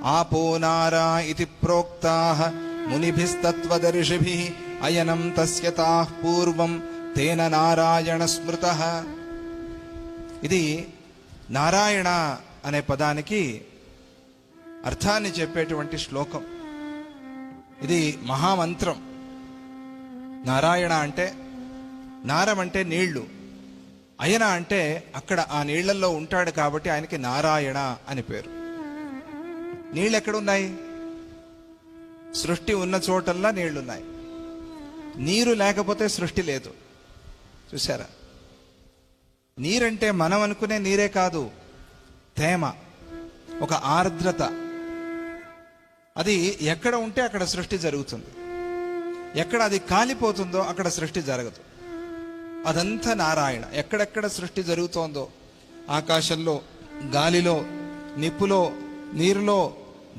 आपो नारा इति प्रोक्ताः मुनिभिस्तत्त्वदर्शिभिः अयनं तस्य ताः पूर्वं तेन नारायण स्मृतः. ఇది నారాయణ అనే పదానికి అర్థాన్ని చెప్పేటువంటి శ్లోకం. ఇది మహామంత్రం. నారాయణ అంటే, నారం అంటే నీళ్లు, అయన అంటే అక్కడ ఆ నీళ్లలో ఉంటాడు కాబట్టి ఆయనకి నారాయణ అని పేరు. నీళ్ళు ఎక్కడున్నాయి? సృష్టి ఉన్న చోటల్లా నీళ్లున్నాయి. నీరు లేకపోతే సృష్టి లేదు. చూసారా? నీరంటే మనం అనుకునే నీరే కాదు, తేమ, ఒక ఆర్ద్రత. అది ఎక్కడ ఉంటే అక్కడ సృష్టి జరుగుతుంది. ఎక్కడ అది కాలిపోతుందో అక్కడ సృష్టి జరగదు. అదంతా నారాయణ. ఎక్కడెక్కడ సృష్టి జరుగుతోందో, ఆకాశంలో, గాలిలో, నిప్పులో, నీరులో,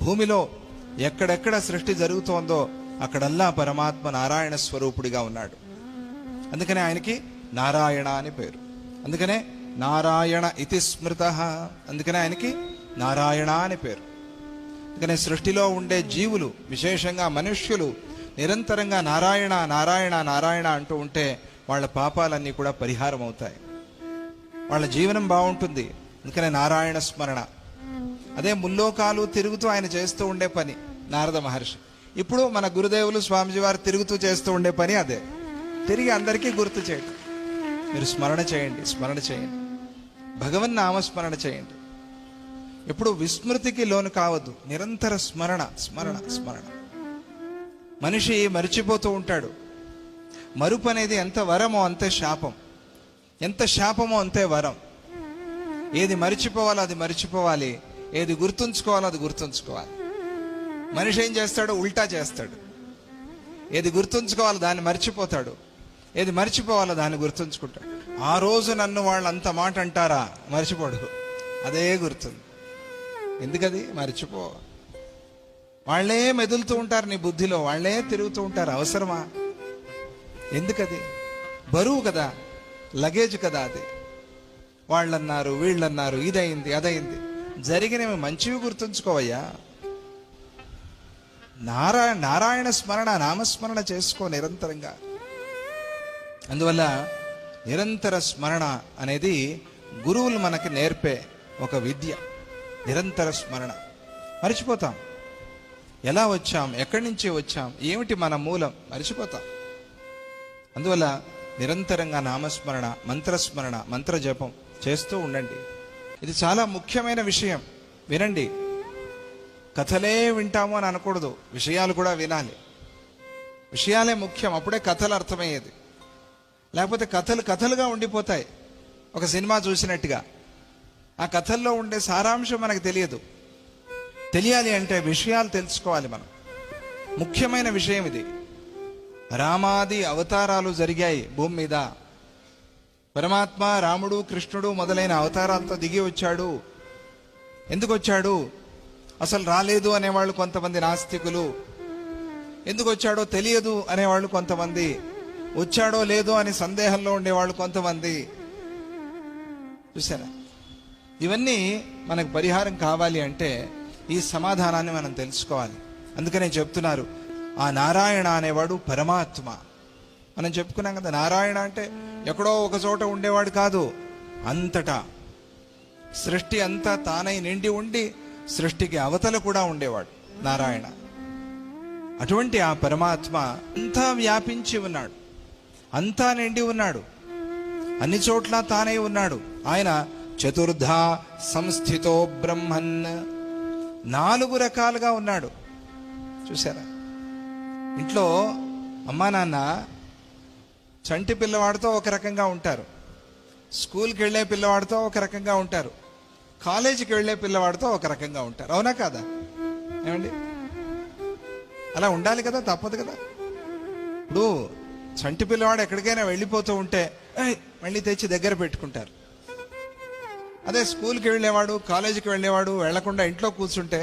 భూమిలో ఎక్కడెక్కడ సృష్టి జరుగుతోందో అక్కడల్లా పరమాత్మ నారాయణ స్వరూపుడిగా ఉన్నాడు. అందుకనే ఆయనకి నారాయణ అని పేరు. అందుకనే నారాయణ ఇతి స్మృతః. అందుకనే ఆయనకి నారాయణ అని పేరు. అందుకనే సృష్టిలో ఉండే జీవులు, విశేషంగా మనుష్యులు నిరంతరంగా నారాయణ నారాయణ నారాయణ అంటూ ఉంటే వాళ్ళ పాపాలన్నీ కూడా పరిహారం అవుతాయి, వాళ్ళ జీవనం బాగుంటుంది. అందుకనే నారాయణ స్మరణ. అదే ముల్లోకాలు తిరుగుతూ ఆయన చేస్తూ ఉండే పని నారద మహర్షి. ఇప్పుడు మన గురుదేవులు స్వామిజీ వారు తిరుగుతూ చేస్తూ ఉండే పని అదే. తిరిగి అందరికీ గుర్తు చేయండి. మీరు స్మరణ చేయండి, స్మరణ చేయండి, భగవన్ నామస్మరణ చేయండి. ఎప్పుడు విస్మృతికి లోను కావద్దు. నిరంతర స్మరణ, స్మరణ, స్మరణ. మనిషి మరిచిపోతూ ఉంటాడు. మరుపు అనేది ఎంత వరమో అంతే శాపం, ఎంత శాపమో అంతే వరం. ఏది మరిచిపోవాలో అది మరిచిపోవాలి, ఏది గుర్తుంచుకోవాలో అది గుర్తుంచుకోవాలి. మనిషి ఏం చేస్తాడో ఉల్టా చేస్తాడు. ఏది గుర్తుంచుకోవాలో దాన్ని మర్చిపోతాడు, ఏది మర్చిపోవాలో దాన్ని గుర్తుంచుకుంటాడు. ఆ రోజు నన్ను వాళ్ళు అంత మాట అంటారా, మర్చిపోడు, అదే గుర్తుంది. ఎందుకది? మర్చిపో. వాళ్ళే మెదులుతూ ఉంటారు నీ బుద్ధిలో, వాళ్ళే తిరుగుతూ ఉంటారు. అవసరమా? ఎందుకది? బరువు కదా, లగేజ్ కదా అది. వాళ్ళన్నారు, వీళ్ళన్నారు, ఇదయింది, అదయింది. జరిగినవి మంచివి గుర్తుంచుకోవయ్యా. నారాయణ స్మరణ, నామస్మరణ చేసుకో నిరంతరంగా. అందువల్ల నిరంతర స్మరణ అనేది గురువులు మనకి నేర్పే ఒక విద్య. నిరంతర స్మరణ. మర్చిపోతాం ఎలా వచ్చాం, ఎక్కడి నుంచి వచ్చాం, ఏమిటి మన మూలం, మర్చిపోతాం. అందువల్ల నిరంతరంగా నామస్మరణ, మంత్రస్మరణ, మంత్ర జపం చేస్తూ ఉండండి. ఇది చాలా ముఖ్యమైన విషయం. వినండి. కథలే వింటాము అని అనకూడదు, విషయాలు కూడా వినాలి. విషయాలే ముఖ్యం, అప్పుడే కథలు అర్థమయ్యేది. లేకపోతే కథలు కథలుగా ఉండిపోతాయి. ఒక సినిమా చూసినట్టుగా ఆ కథల్లో ఉండే సారాంశం మనకు తెలియదు. తెలియాలి అంటే విషయాలు తెలుసుకోవాలి మనం. ముఖ్యమైన విషయం ఇది. రామాది అవతారాలు జరిగాయి భూమి మీద. పరమాత్మ రాముడు, కృష్ణుడు మొదలైన అవతారాలతో దిగి వచ్చాడు. ఎందుకు వచ్చాడు? అసలు రాలేదు అనేవాళ్ళు కొంతమంది నాస్తికులు, ఎందుకు వచ్చాడో తెలియదు అనేవాళ్ళు కొంతమంది, వచ్చాడో లేదో అని సందేహంలో ఉండేవాళ్ళు కొంతమంది. చూసారా? ఇవన్నీ మనకు పరిహారం కావాలి అంటే ఈ సమాధానాన్ని మనం తెలుసుకోవాలి. అందుకనే చెప్తున్నారు, ఆ నారాయణ అనేవాడు పరమాత్మ. మనం చెప్పుకున్నాం కదా, నారాయణ అంటే ఎక్కడో ఒక చోట ఉండేవాడు కాదు, అంతటా సృష్టి అంతా తానై నిండి ఉండి సృష్టికి అవతల కూడా ఉండేవాడు నారాయణ. అటువంటి ఆ పరమాత్మ అంతా వ్యాపించి ఉన్నాడు, అంతా నిండి ఉన్నాడు, అన్ని చోట్ల తానే ఉన్నాడు. ఆయన చతుర్ధా సంస్థితో బ్రహ్మన్, 4 రకాలుగా ఉన్నాడు. చూసారా? ఇంట్లో అమ్మా నాన్న చంటి పిల్లవాడితో ఒక రకంగా ఉంటారు, స్కూల్కి వెళ్ళే పిల్లవాడితో ఒక రకంగా ఉంటారు, కాలేజీకి వెళ్ళే పిల్లవాడితో ఒక రకంగా ఉంటారు. అవునా కాదా? ఏమండి? అలా ఉండాలి కదా, తప్పదు కదా. ఇప్పుడు చంటి పిల్లవాడు ఎక్కడికైనా వెళ్ళిపోతూ ఉంటే మళ్ళీ తెచ్చి దగ్గర పెట్టుకుంటారు. అదే స్కూల్కి వెళ్ళేవాడు, కాలేజీకి వెళ్ళేవాడు వెళ్లకుండా ఇంట్లో కూర్చుంటే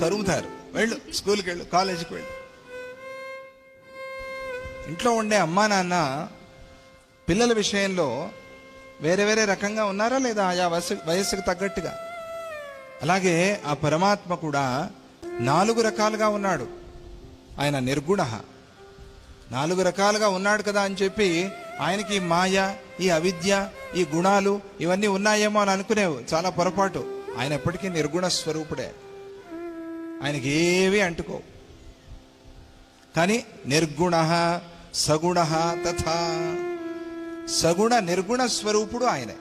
తరుముతారు. వెళ్ళు, స్కూల్కి వెళ్ళు, కాలేజీకి వెళ్ళు. ఇంట్లో ఉండే అమ్మా నాన్న పిల్లల విషయంలో వేరే వేరే రకంగా ఉన్నారా లేదా? ఆయా వయస్సుకు తగ్గట్టుగా అలాగే ఆ పరమాత్మ కూడా 4 రకాలుగా ఉన్నాడు. ఆయన నిర్గుణ. 4 రకాలుగా ఉన్నాడు కదా అని చెప్పి ఆయనకి ఈ మాయ, ఈ అవిద్య, ఈ గుణాలు ఇవన్నీ ఉన్నాయేమో అని అనుకునేవు. చాలా పొరపాటు. ఆయన ఎప్పటికీ నిర్గుణ స్వరూపుడే. ఆయనకి ఏవి అంటుకో. కానీ నిర్గుణ సగుణ తథా, సగుణ నిర్గుణ స్వరూపుడు ఆయనే.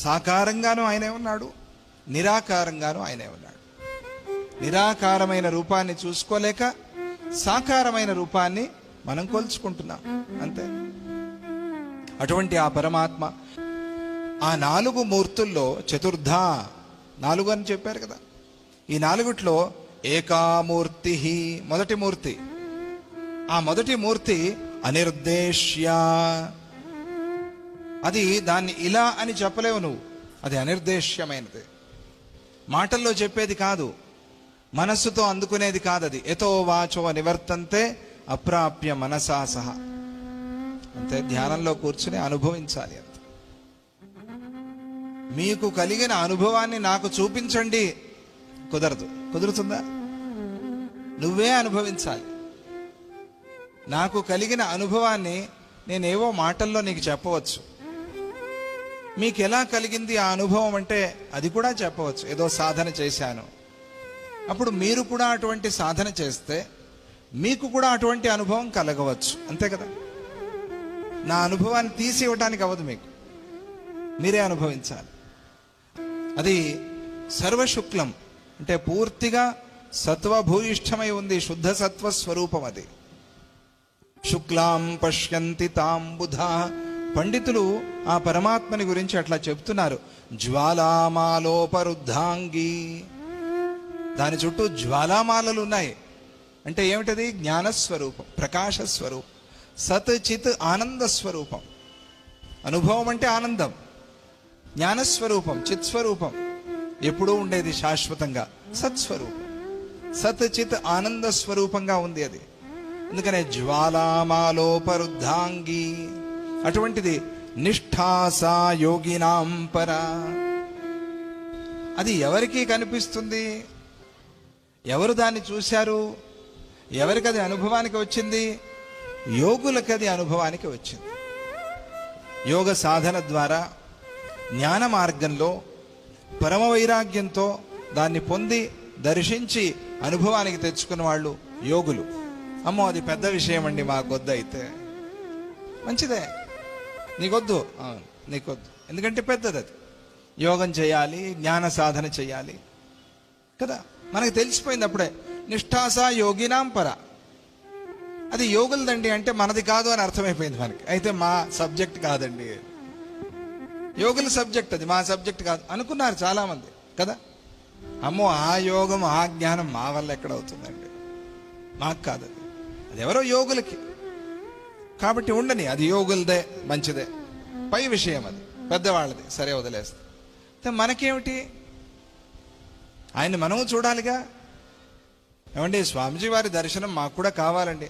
సాకారంగాను ఆయనే ఉన్నాడు, నిరాకారంగాను ఆయనే ఉన్నాడు. నిరాకారమైన రూపాన్ని చూసుకోలేక సాకారమైన రూపాన్ని మనం కొలుచుకుంటున్నాం, అంతే. అటువంటి ఆ పరమాత్మ ఆ 4 మూర్తుల్లో చతుర్థ, 4 అని చెప్పారు కదా, ఈ 4 ఏకామూర్తి, మొదటి మూర్తి. ఆ మొదటి మూర్తి అనిర్దేశ్య. అది దాన్ని ఇలా అని చెప్పలేవు నువ్వు, అది అనిర్దేశ్యమైనది. మాటల్లో చెప్పేది కాదు, మనస్సుతో అందుకునేది కాదు. అది యతో వాచో నివర్తంతే అప్రాప్య మనసా సహ. అంతే, ధ్యానంలో కూర్చుని అనుభవించాలి. అంతే. మీకు కలిగిన అనుభవాన్ని నాకు చూపించండి కుదరదు. కుదురుతుందా? నువ్వే అనుభవించాలి. నాకు కలిగిన అనుభవాన్ని నేనేవో మాటల్లో నీకు చెప్పవచ్చు. మీకు ఎలా కలిగింది ఆ అనుభవం అంటే అది కూడా చెప్పవచ్చు. ఏదో సాధన చేశాను. అప్పుడు మీరు కూడా అటువంటి సాధన చేస్తే మీకు కూడా అటువంటి అనుభవం కలగవచ్చు, అంతే కదా. నా అనుభవాన్ని తీసి ఇవ్వడానికి అవ్వదు, మీకు మీరే అనుభవించాలి. అది సర్వశుక్లం అంటే పూర్తిగా సత్వభూయిష్టమై ఉంది, శుద్ధ సత్వ స్వరూపం అది. శుక్లాం పశ్యంతి తాం బుధా. పండితులు ఆ పరమాత్మని గురించి అట్లా చెప్తున్నారు. జ్వాలామాలోపరుద్ధాంగి, దాని చుట్టూ జ్వాలామాలలు ఉన్నాయి. అంటే ఏమిటది? జ్ఞానస్వరూపం, ప్రకాశ స్వరూపం, సత్ చిత్ ఆనంద స్వరూపం. అనుభవం అంటే ఆనందం. జ్ఞానస్వరూపం, చిత్ స్వరూపం, ఎప్పుడూ ఉండేది శాశ్వతంగా సత్స్వరూపం. సత్ చిత్ ఆనంద స్వరూపంగా ఉంది అది. అందుకనే జ్వాలామాలోపరుద్ధాంగి. అటువంటిది నిష్ఠాసా యోగినాం పరా. అది ఎవరికి కనిపిస్తుంది? ఎవరు దాన్ని చూశారు? ఎవరికి అది అనుభవానికి వచ్చింది? యోగులకి అది అనుభవానికి వచ్చింది. యోగ సాధన ద్వారా జ్ఞాన మార్గంలో పరమ వైరాగ్యంతో దాన్ని పొంది దర్శించి అనుభవానికి తెచ్చుకున్న వాళ్ళు యోగులు. అమ్మో అది పెద్ద విషయం అండి, మాకొద్దు. అయితే మంచిదే, నీకొద్దు, నీకొద్దు, ఎందుకంటే పెద్దది అది. యోగం చేయాలి, జ్ఞాన సాధన చేయాలి కదా. మనకు తెలిసిపోయింది అప్పుడే. నిష్ఠాస యోగినాం పర, అది యోగులదండి అంటే మనది కాదు అని అర్థమైపోయింది మనకి. అయితే మా సబ్జెక్ట్ కాదండి, యోగుల సబ్జెక్ట్ అది, మా సబ్జెక్ట్ కాదు అనుకున్నారు చాలా మంది కదా. అమ్మో ఆ యోగం ఆ జ్ఞానం మా వల్ల ఎక్కడ అవుతుందండి, మాకు కాదు అది, అది ఎవరో యోగులకి. కాబట్టి ఉండని, అది యోగులదే, మంచిదే, పై విషయం అది, పెద్దవాళ్ళది, సరే వదిలేస్తే. మనకేమిటి? ఆయన్ని మనము చూడాలిగా. ఏమండి స్వామిజీ వారి దర్శనం మాకు కూడా కావాలండి.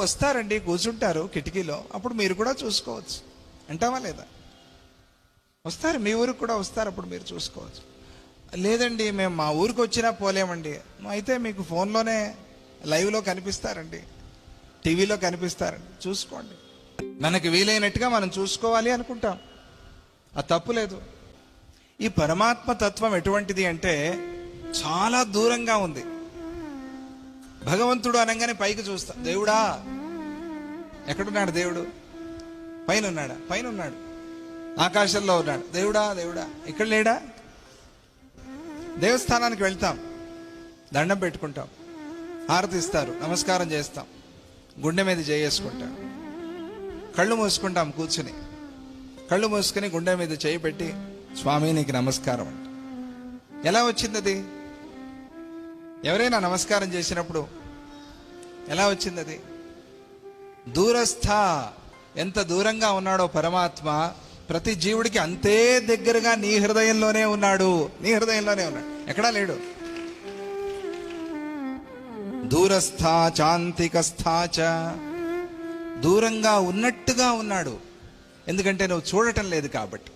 వస్తారండి, కూర్చుంటారు కిటికీలో, అప్పుడు మీరు కూడా చూసుకోవచ్చు అంటావా లేదా? వస్తారు, మీ ఊరికి కూడా వస్తారు, అప్పుడు మీరు చూసుకోవచ్చు. లేదండి మేము మా ఊరికి వచ్చినా పోలేమండి, అయితే మీకు ఫోన్లోనే లైవ్లో కనిపిస్తారండి, టీవీలో కనిపిస్తారండి, చూసుకోండి. మనకి వీలైనట్టుగా మనం చూసుకోవాలి అనుకుంటాం, ఆ తప్పు లేదు. ఈ పరమాత్మ తత్వం ఎటువంటిది అంటే చాలా దూరంగా ఉంది. భగవంతుడు అనగానే పైకి చూస్తా, దేవుడా ఎక్కడున్నాడు? దేవుడు పైన ఉన్నాడా? పైన ఉన్నాడు, ఆకాశంలో ఉన్నాడు. దేవుడా దేవుడా ఇక్కడ లేడా? దేవస్థానానికి వెళ్తాం, దండం పెట్టుకుంటాం, హారతి ఇస్తారు, నమస్కారం చేస్తాం, గుండె మీద చేసుకుంటాం, కళ్ళు మూసుకుంటాం, కూర్చుని కళ్ళు మూసుకుని గుండె మీద చేయి పెట్టి స్వామి నీకు నమస్కారం అంట. ఎలా వచ్చింది అది? ఎవరైనా నమస్కారం చేసినప్పుడు ఎలా వచ్చింది అది? దూరస్థ, ఎంత దూరంగా ఉన్నాడో పరమాత్మ ప్రతి జీవుడికి అంతే దగ్గరగా నీ హృదయంలోనే ఉన్నాడు, నీ హృదయంలోనే ఉన్నాడు, ఎక్కడా లేడు. దూరస్థా చాంతికస్థాచ, దూరంగా ఉన్నట్టుగా ఉన్నాడు. ఎందుకంటే నువ్వు చూడటం లేదు కాబట్టి.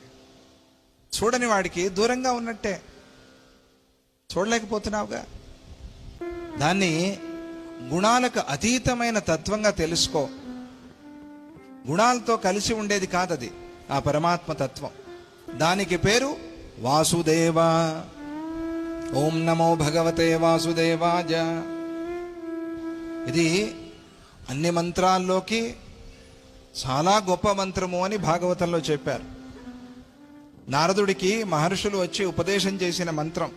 చూడని వాడికి దూరంగా ఉన్నట్టే. చూడలేకపోతున్నావుగా. దాన్ని గుణాలకు అతీతమైన తత్వంగా తెలుసుకో. గుణాలతో కలిసి ఉండేది కాదది, ఆ పరమాత్మ తత్వం. దానికి పేరు వాసుదేవ. ఓం నమో భగవతే వాసుదేవాయ. ఇది అన్ని మంత్రాల్లోకి చాలా గొప్ప మంత్రము అని భాగవతంలో చెప్పారు. నారదుడికి మహర్షులు వచ్చి ఉపదేశం చేసిన మంత్రం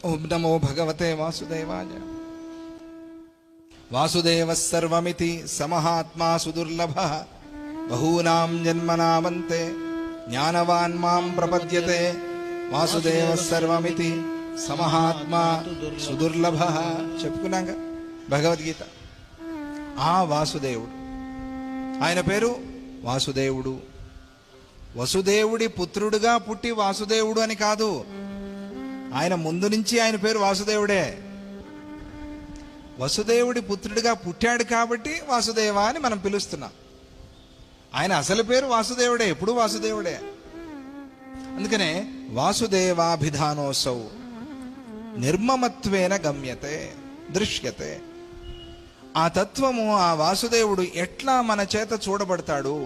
ఓం నమో భగవతే వాసుదేవాయ. వాసుదేవ సర్వమితి సమహాత్మా సుదుర్లభ బహూనాం జన్మనామంతే జ్ఞానవాన్ మాం ప్రపద్యతే. వాసుదేవ సర్వమితి సమహాత్మా సుదుర్లభ చెప్పుకున్నాక భగవద్గీత. ఆ వాసుదేవుడు, ఆయన పేరు వాసుదేవుడు. వసుదేవుడి పుత్రుడుగా పుట్టి వాసుదేవుడు అని కాదు, ఆయన ముందు నుంచి ఆయన పేరు వాసుదేవుడే. వసుదేవుడి పుత్రుడిగా పుట్టాడు కాబట్టి వాసుదేవ అని మనం పిలుస్తున్నాం. ఆయన అసలు పేరు వాసుదేవుడే, ఎప్పుడు వాసుదేవుడే. అందుకనే వాసుదేవాభిధానోసౌ నిర్మమత్వేన గమ్యతే దృశ్యతే. ఆ తత్వము, ఆ వాసుదేవుడు ఎట్లా మన చేత చూడబడతాడు,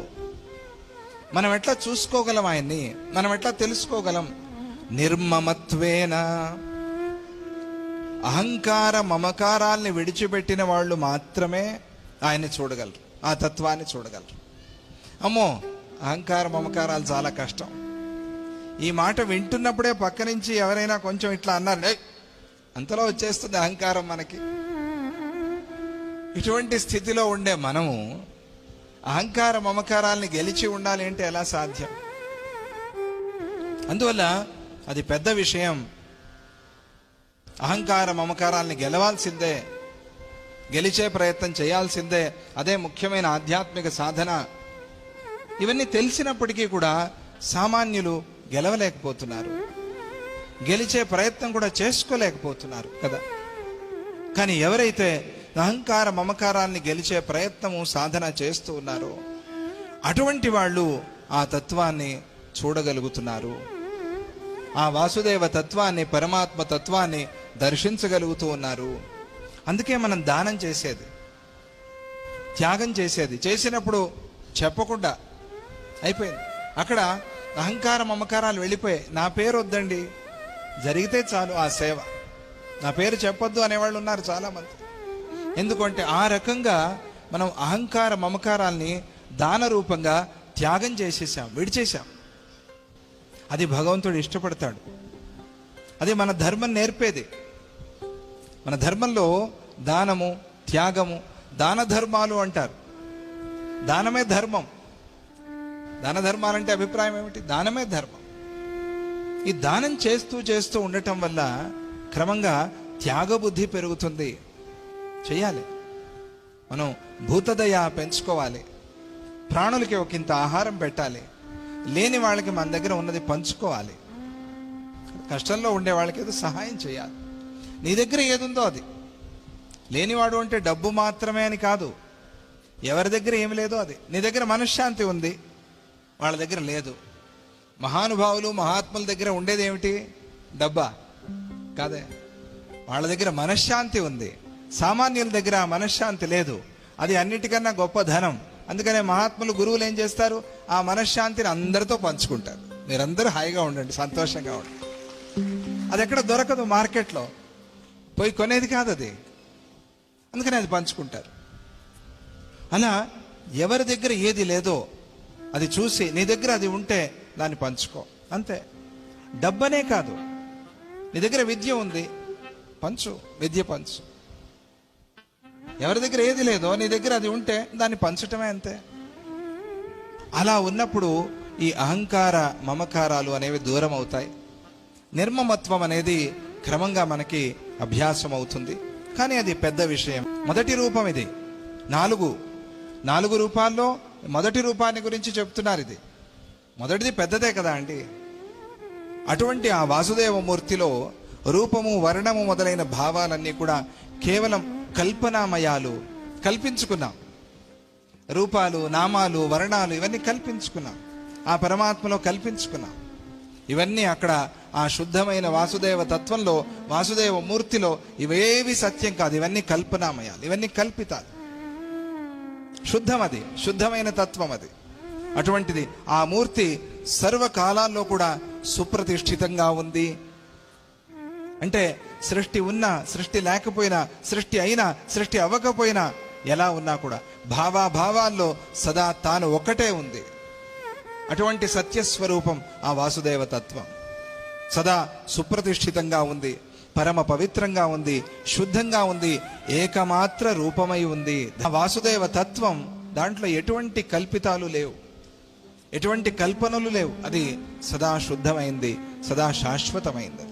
మనం ఎట్లా చూసుకోగలం, ఆయన్ని మనం ఎట్లా తెలుసుకోగలం. నిర్మమత్వేన, అహంకార మమకారాల్ని విడిచిపెట్టిన వాళ్ళు మాత్రమే ఆయన్ని చూడగలరు, ఆ తత్వాన్ని చూడగలరు. అమ్మో, అహంకార మమకారాలు చాలా కష్టం. ఈ మాట వింటున్నప్పుడే పక్క నుంచి ఎవరైనా కొంచెం ఇట్లా అన్నారు, అంతలో వచ్చేస్తుంది అహంకారం మనకి. ఇటువంటి స్థితిలో ఉండే మనము అహంకార మమకారాల్ని గెలిచి ఉండాలి అంటే ఎలా సాధ్యం? అందువల్ల అది పెద్ద విషయం. అహంకార మమకారాల్ని గెలవాల్సిందే, గెలిచే ప్రయత్నం చేయాల్సిందే. అదే ముఖ్యమైన ఆధ్యాత్మిక సాధన. ఇవన్నీ తెలిసినప్పటికీ కూడా సామాన్యులు గెలవలేకపోతున్నారు, గెలిచే ప్రయత్నం కూడా చేసుకోలేకపోతున్నారు కదా. కానీ ఎవరైతే అహంకార మమకారాన్ని గెలిచే ప్రయత్నము సాధన చేస్తూ ఉన్నారో అటువంటి వాళ్ళు ఆ తత్వాన్ని చూడగలుగుతున్నారు. ఆ వాసుదేవ తత్వాన్ని, పరమాత్మ తత్వాన్ని దర్శించగలుగుతూ ఉన్నారు. అందుకే మనం దానం చేసేది, త్యాగం చేసేది. చేసినప్పుడు చెప్పకుండా అయిపోయింది. అక్కడ అహంకార మమకారాలు వెళ్ళిపోయాయి. నా పేరు వద్దండి, జరిగితే చాలు ఆ సేవ. నా పేరు చెప్పొద్దు అనేవాళ్ళు ఉన్నారు చాలామంది. ఎందుకంటే ఆ రకంగా మనం అహంకార మమకారాల్ని దాన రూపంగా త్యాగం చేసేసాం, విడిచేసాం. అది భగవంతుడు ఇష్టపడతాడు. అది మన ధర్మం నేర్పేది. మన ధర్మంలో దానము, త్యాగము, దాన ధర్మాలు అంటారు. దానమే ధర్మం. దాన ధర్మాలంటే అభిప్రాయం ఏమిటి? దానమే ధర్మం. ఈ దానం చేస్తూ చేస్తూ ఉండటం వల్ల క్రమంగా త్యాగబుద్ధి పెరుగుతుంది. చెయ్యాలి. మనం భూతదయ పెంచుకోవాలి. ప్రాణులకి ఒకంత ఆహారం పెట్టాలి. లేని వాళ్ళకి మన దగ్గర ఉన్నది పంచుకోవాలి. కష్టంలో ఉండే వాళ్ళకి ఏదో సహాయం చేయాలి. నీ దగ్గర ఏదుందో అది. లేనివాడు అంటే డబ్బు మాత్రమే అని కాదు, ఎవరి దగ్గర ఏమి లేదో అది. నీ దగ్గర మనశ్శాంతి ఉంది, వాళ్ళ దగ్గర లేదు. మహానుభావులు మహాత్ముల దగ్గర ఉండేది ఏమిటి? డబ్బా కాదే. వాళ్ళ దగ్గర మనశ్శాంతి ఉంది. సామాన్యుల దగ్గర మనశ్శాంతి లేదు. అది అన్నిటికన్నా గొప్ప ధనం. అందుకనే మహాత్ములు, గురువులు ఏం చేస్తారు? ఆ మనశ్శాంతిని అందరితో పంచుకుంటారు. మీరందరూ హాయిగా ఉండండి, సంతోషంగా ఉండండి. అది ఎక్కడ దొరకదు, మార్కెట్లో పోయి కొనేది కాదు అది. అందుకని అది పంచుకుంటారు. అలా ఎవరి దగ్గర ఏది లేదో అది చూసి నీ దగ్గర అది ఉంటే దాన్ని పంచుకో, అంతే. డబ్బనే కాదు, నీ దగ్గర విద్య ఉంది, పంచు, విద్య పంచు. ఎవరి దగ్గర ఏది లేదో నీ దగ్గర అది ఉంటే దాన్ని పంచటమే, అంతే. అలా ఉన్నప్పుడు ఈ అహంకార మమకారాలు అనేవి దూరం అవుతాయి. నిర్మమత్వం అనేది క్రమంగా మనకి అభ్యాసం అవుతుంది. కానీ అది పెద్ద విషయం. మొదటి రూపం ఇది. 4 రూపాల్లో మొదటి రూపాన్ని గురించి చెప్తున్నారు. ఇది మొదటిది పెద్దదే కదా అండి. అటువంటి ఆ వాసుదేవమూర్తిలో రూపము, వర్ణము మొదలైన భావాలన్నీ కూడా కేవలం కల్పనామయాలు. కల్పించుకున్నాం. రూపాలు, నామాలు, వర్ణాలు ఇవన్నీ కల్పించుకున్నాం. ఆ పరమాత్మలో కల్పించుకున్నాం. ఇవన్నీ అక్కడ ఆ శుద్ధమైన వాసుదేవ తత్వంలో, వాసుదేవ మూర్తిలో ఇవేవి సత్యం కాదు, ఇవన్నీ కల్పనామయాలు, ఇవన్నీ కల్పితాలు. శుద్ధం అది, శుద్ధమైన తత్వం అది. అటువంటిది ఆ మూర్తి సర్వకాలాల్లో కూడా సుప్రతిష్ఠితంగా ఉంది. అంటే సృష్టి ఉన్నా, సృష్టి లేకపోయినా, సృష్టి అయినా, సృష్టి అవ్వకపోయినా, ఎలా ఉన్నా కూడా భావాల్లో సదా తాను ఒక్కటే ఉంది. అటువంటి సత్యస్వరూపం ఆ వాసుదేవ తత్వం. సదా సుప్రతిష్ఠితంగా ఉంది, పరమ పవిత్రంగా ఉంది, శుద్ధంగా ఉంది, ఏకమాత్ర రూపమై ఉంది. ఆ వాసుదేవ తత్వం దాంట్లో ఎటువంటి కల్పితాలు లేవు, ఎటువంటి కల్పనలు లేవు. అది సదా శుద్ధమైంది, సదా శాశ్వతమైంది.